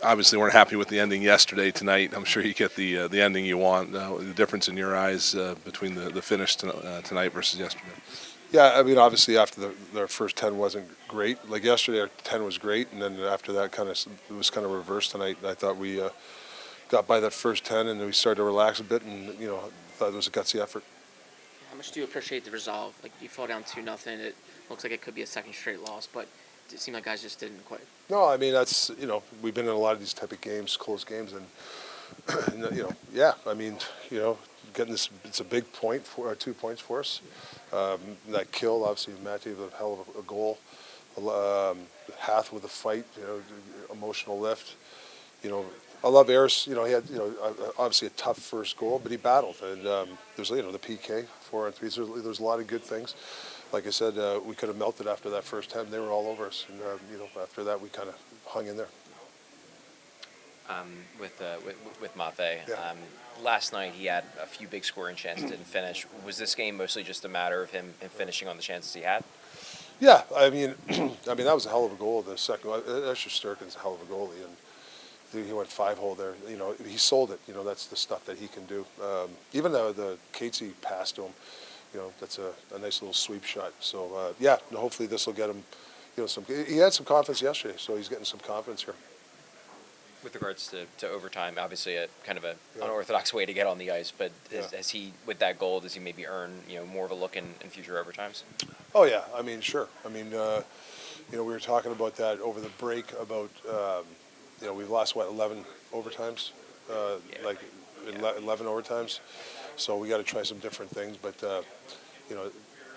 obviously weren't happy with the ending yesterday. Tonight, I'm sure you get the ending you want. The difference in your eyes between the finish tonight versus yesterday. Yeah, I mean, obviously after their first 10 wasn't great. Like yesterday, our 10 was great, and then after that, it was kind of reversed tonight. I thought we got by that first 10, and then we started to relax a bit, and thought it was a gutsy effort. How much do you appreciate the resolve? Like, you fall down 2-0. It looks like it could be a second straight loss, but it seemed like guys just didn't quite. No, I mean, that's, we've been in a lot of these type of games, close games, and, yeah, I mean, getting this, it's a big point, 2 points for us. That kill, obviously, Matty with a hell of a goal. Hath with a fight, emotional lift. I love Ayers. He had, obviously a tough first goal, but he battled. And there's, the PK, 4-on-3. So there's a lot of good things. Like I said, we could have melted after that first 10. They were all over us. And, after that, we kind of hung in there. With Mafe, Yeah. last night he had a few big scoring chances, didn't finish. Was this game mostly just a matter of him finishing on the chances he had? Yeah, I mean, that was a hell of a goal. The second, Escher Sturkin's a hell of a goalie, and he went 5-hole there. He sold it. That's the stuff that he can do. Even the Casey pass to him, that's a nice little sweep shot. So yeah, hopefully this will get him. He had some confidence yesterday, so he's getting some confidence here. With regards to overtime, obviously a kind of an unorthodox way to get on the ice, but has he, with that goal, does he maybe earn more of a look in future overtimes? Oh yeah, I mean sure. I mean we were talking about that over the break about we've lost 11 overtimes, 11 overtimes, so we got to try some different things. But I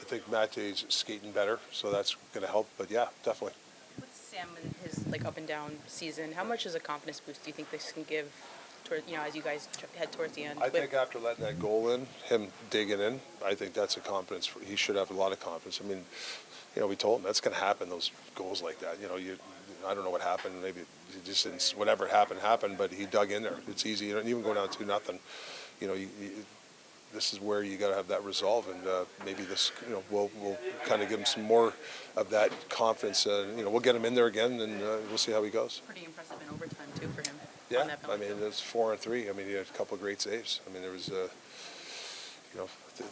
think Matte's skating better, so that's going to help. But yeah, definitely. With Sam and his up and down season, how much is a confidence boost do you think this can give toward, as you guys head towards the end? I think after letting that goal in, him digging in, I think that's a confidence. He should have a lot of confidence. I mean, we told him that's going to happen. Those goals like that, I don't know what happened. Maybe it just didn't, whatever happened. But he dug in there. It's easy. You don't even go down 2-0. This is where you got to have that resolve, and maybe this, we'll kind of give him some more of that confidence. We'll get him in there again, and we'll see how he goes. Pretty impressive in overtime too for him. Yeah, I mean, it's 4-on-3. I mean, he had a couple of great saves. I mean, there was,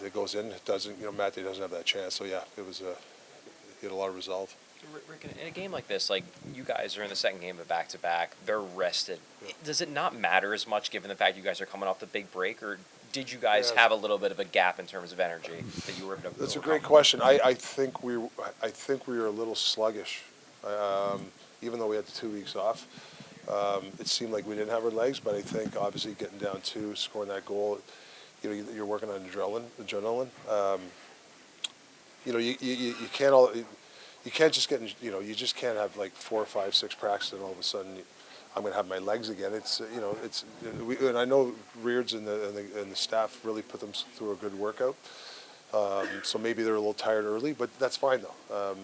it goes in, it doesn't. Matty doesn't have that chance. So yeah, it was. He had a lot of resolve. Rick, in a game like this, like you guys are in the second game of back-to-back, they're rested. Does it not matter as much given the fact you guys are coming off the big break, or did you guys have a little bit of a gap in terms of energy that you were able to? That's a great question. I think we were a little sluggish, even though we had the 2 weeks off. It seemed like we didn't have our legs, but I think obviously getting down 2, scoring that goal, you're working on adrenaline. You can't just get, you just can't have like 4, 5, 6 practices and all of a sudden I'm going to have my legs again. And I know Reard's and the staff really put them through a good workout. So maybe they're a little tired early, but that's fine though.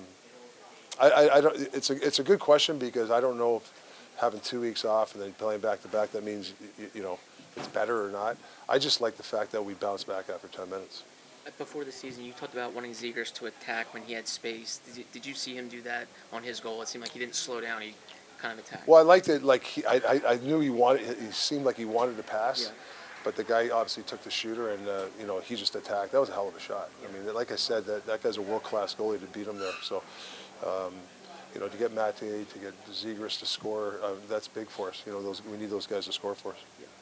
I don't. It's a good question because I don't know if having 2 weeks off and then playing back to back, that means it's better or not. I just like the fact that we bounce back after 10 minutes. Before the season, you talked about wanting Zegras to attack when he had space. Did you see him do that on his goal? It seemed like he didn't slow down. He kind of attacked. Well, I liked it. Like I knew he wanted. He seemed like he wanted to pass, Yeah. but the guy obviously took the shooter and he just attacked. That was a hell of a shot. I mean, like I said, that guy's a world-class goalie to beat him there. So, to get Matte, to get Zegras to score, that's big for us. We need those guys to score for us.